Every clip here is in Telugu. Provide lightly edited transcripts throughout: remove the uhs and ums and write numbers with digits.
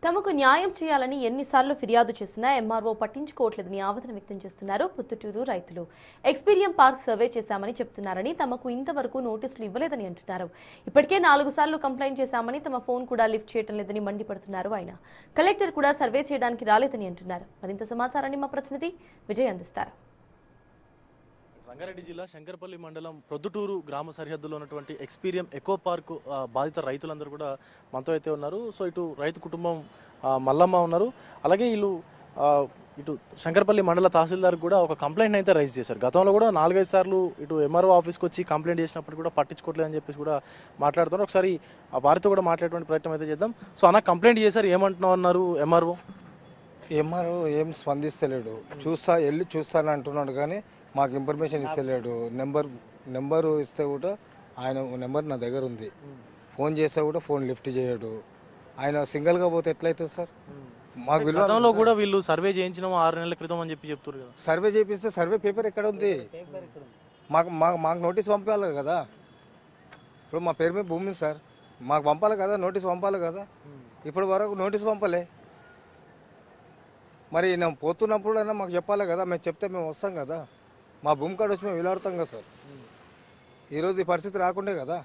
తమకు న్యాయం చేయాలని ఎన్నిసార్లు ఫిర్యాదు చేసినా ఎంఆర్ఓ పట్టించుకోవట్లేదని ఆవేదన వ్యక్తం చేస్తున్నారు పుత్తూరు రైతులు. ఎక్స్పీరియం పార్క్ సర్వే చేశామని చెప్తున్నారని, తమకు ఇంతవరకు నోటీసులు ఇవ్వలేదని అంటున్నారు. ఇప్పటికే 4 సార్లు కంప్లైంట్ చేశామని, తమ ఫోన్ కూడా లిఫ్ట్ చేయడం లేదని మండిపడుతున్నారు. ఆయన కలెక్టర్ కూడా సర్వే చేయడానికి రాలేదని అంటున్నారు. మరింత సమాచారాన్ని మా ప్రతినిధి విజయ్ అందిస్తారు. రంగారెడ్డి జిల్లా శంకరపల్లి మండలం ప్రొద్దుటూరు గ్రామ సరిహద్దులో ఉన్నటువంటి ఎక్స్పీరియం ఎకో పార్క్ బాధిత రైతులందరూ కూడా మనతో అయితే ఉన్నారు. సో ఇటు రైతు కుటుంబం మల్లమ్మ ఉన్నారు, అలాగే వీళ్ళు ఇటు శంకరపల్లి మండల తహసీల్దార్ కూడా ఒక కంప్లైంట్ అయితే రైజ్ చేశారు. గతంలో కూడా 4-5 సార్లు ఇటు ఎంఆర్ఓ ఆఫీస్కి వచ్చి కంప్లైంట్ చేసినప్పుడు కూడా పట్టించుకోవట్లేదని చెప్పేసి కూడా మాట్లాడుతున్నారు. ఒకసారి వారితో కూడా మాట్లాడేటువంటి ప్రయత్నం అయితే చేద్దాం. సో అన్న కంప్లైంట్ చేశారు, ఏమంటున్నావు అన్నారు ఎంఆర్ఓ ఏం స్పందిస్తలేడు. వెళ్ళి చూస్తాను అంటున్నాడు కానీ మాకు ఇన్ఫర్మేషన్ ఇస్తలేడు. నెంబరు ఇస్తే కూడా ఆయన నెంబర్ నా దగ్గర ఉంది, ఫోన్ చేస్తే కూడా ఫోన్ లిఫ్ట్ చేయడు. ఆయన సింగిల్గా పోతే ఎట్లయితుంది సార్? మాకు గతంలో కూడా వీళ్ళు సర్వే చేయించిన 6 నెలల క్రితం అని చెప్పి చెప్తారు కదా. సర్వే చేపిస్తే సర్వే పేపర్ ఎక్కడ ఉంది? మాకు నోటీస్ పంపాలి కదా. ఇప్పుడు మా పేరు మీద భూమి ఉంది సార్, మాకు పంపాలి కదా, నోటీస్ పంపాలి కదా. ఇప్పటి వరకు నోటీస్ పంపలే. మరి నేను పోతున్నప్పుడు అయినా మాకు చెప్పాలి కదా, మేము చెప్తే మేము వస్తాం కదా. మా భూమి కాడ వచ్చి మేము విలాడుతాం కదా సార్. ఈరోజు ఈ పరిస్థితి రాకుండే కదా.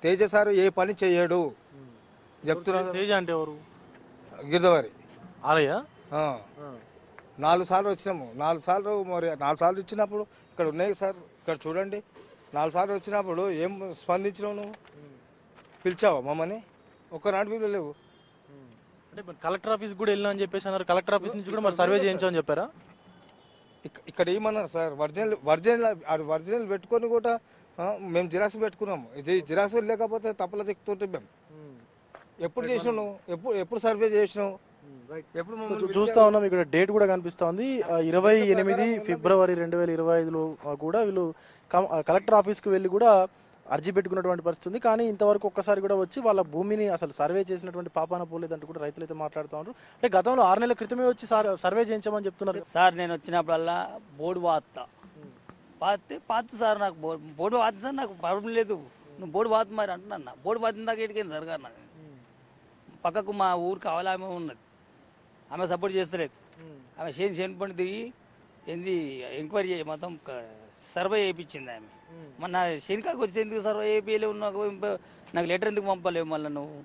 తేజ సార్ ఏ పని చెయ్యడు చెప్తున్నారు. తేజ అంటే ఎవరు? గిరిదవారి ఆలయ 4 సార్లు వచ్చినాము. 4 సార్లు మరి 4 సార్లు ఇచ్చినప్పుడు ఇక్కడ ఉన్నాయి సార్, ఇక్కడ చూడండి. 4 సార్లు వచ్చినప్పుడు ఏం స్పందించినావు నువ్వు? పిలిచావా మమ్మల్ని? ఒక్కనాడు పిలవలేవు. అంటే కలెక్టర్ ఆఫీస్ కూడా వెళ్ళినా అని చెప్పేసి అన్నారు. కలెక్టర్ ఆఫీస్ నుంచి కూడా మరి సర్వే చేయించామని చెప్పారా? ఇక్కడ ఏమన్నారు సార్? ఒరిజినల్ పెట్టుకొని కూడా మేము జిరాక్స్ పెట్టుకున్నాము. జిరాక్స్ లేకపోతే తప్పులా చెప్తుంటే మేము ఎప్పుడు చేసినావు నువ్వు? ఎప్పుడు సర్వే చేసినావు? చూస్తా ఉన్నాం, ఇక్కడ డేట్ కూడా కనిపిస్తా ఉంది. 28 ఫిబ్రవరి 2025లో కూడా వీళ్ళు కలెక్టర్ ఆఫీస్కి వెళ్ళి కూడా అర్జీ పెట్టుకున్నటువంటి పరిస్థితి ఉంది. కానీ ఇంతవరకు ఒక్కసారి కూడా వచ్చి వాళ్ళ భూమిని అసలు సర్వే చేసినటువంటి పాపాన పోలేదంటూ కూడా రైతులు అయితే మాట్లాడుతూ ఉన్నారు. అంటే గతంలో 6 నెలల క్రితమే వచ్చి సర్వే చేయించామని చెప్తున్నారు సార్. నేను వచ్చినప్పుడల్లా బోర్డు పాత సార్, నాకు బోర్డు పాత సార్, నాకు ప్రాబ్లం లేదు. నువ్వు బోర్డు పాత మరి అంటున్నా. బోర్డు పాత దాకా ఎటుకైంది సార్ గారు. నాకు పక్కకు మా ఊరు కావాలి ఆమె ఉన్నది, ఆమె సపోర్ట్ చేస్తలేదు. ఆమె చేను పండి తిరిగి ఏంది ఎంక్వైరీ మొత్తం సర్వే చేయించింది ఆమె. మన శనికాడికి వచ్చి ఎందుకు సర్వే చేయించలేవు? నాకు లెటర్ ఎందుకు పంపలేవు? మళ్ళీ నువ్వు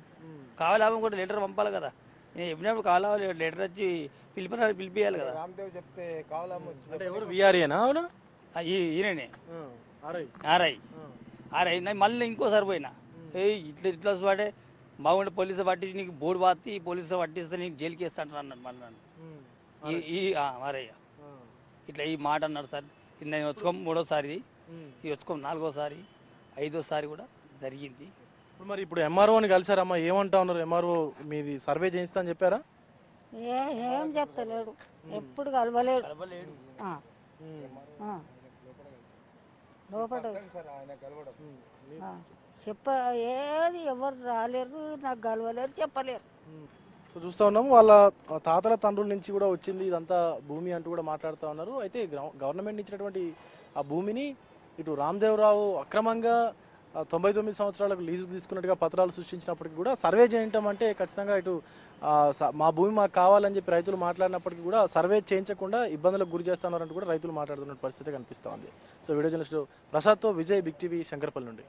కావాలి కూడా లెటర్ పంపాలి కదా. నేను చెప్పినప్పుడు కావాలి లెటర్ వచ్చి పిలిపియాలి కదా. రామ్దేవ్ చెప్తే ఈయననే ఆర్ఐ మళ్ళీ ఇంకోసారి పోయినా ఇట్లా వాడే బాగుండే పోలీసు పట్టించి నీకు బోర్డు పాతి పోలీసు పట్టిస్తే నీకు జైలుకి వేస్తా అన్నాడు. మళ్ళీ నన్ను ఆర్ఐ ఇట్లా ఈ మాట అన్నాడు సార్. నేను వచ్చుకోం 3వసారి, ఇది వచ్చుకోం 4వసారి, 5వసారి కూడా జరిగింది. మరి ఇప్పుడు ఎంఆర్ఓని కలిసారమ్మా, ఏమంటా ఉన్నారు? ఎంఆర్ఓ మీది సర్వే చేయిస్తా అని చెప్పారా? ఏం చెప్తలేడు, ఎప్పుడు కలవలేడు. ఏది ఎవరు రాలేరు, నాకు కలవలేరు, చెప్పలేరు. చూస్తా ఉన్నాము, వాళ్ళ తాతల తండ్రుల నుంచి కూడా వచ్చింది ఇదంతా భూమి అంటూ కూడా మాట్లాడుతూ ఉన్నారు. అయితే గవర్నమెంట్ ఇచ్చినటువంటి ఆ భూమిని ఇటు రామదేవరావు అక్రమంగా 99 సంవత్సరాలకు లీజు తీసుకున్నట్టుగా పత్రాలు సృష్టించినప్పటికీ కూడా సర్వే చేయటం అంటే ఖచ్చితంగా ఇటు మా భూమి మాకు కావాలని చెప్పి రైతులు మాట్లాడినప్పటికీ కూడా సర్వే చేయించకుండా ఇబ్బందులకు గురి చేస్తున్నారంటూ కూడా రైతులు మాట్లాడుతున్న పరిస్థితి కనిపిస్తూ ఉంది. సో వీడియో జర్నలిస్టు ప్రసాద్తో విజయ్, బిగ్ టీవీ, శంకరపల్లి నుండి.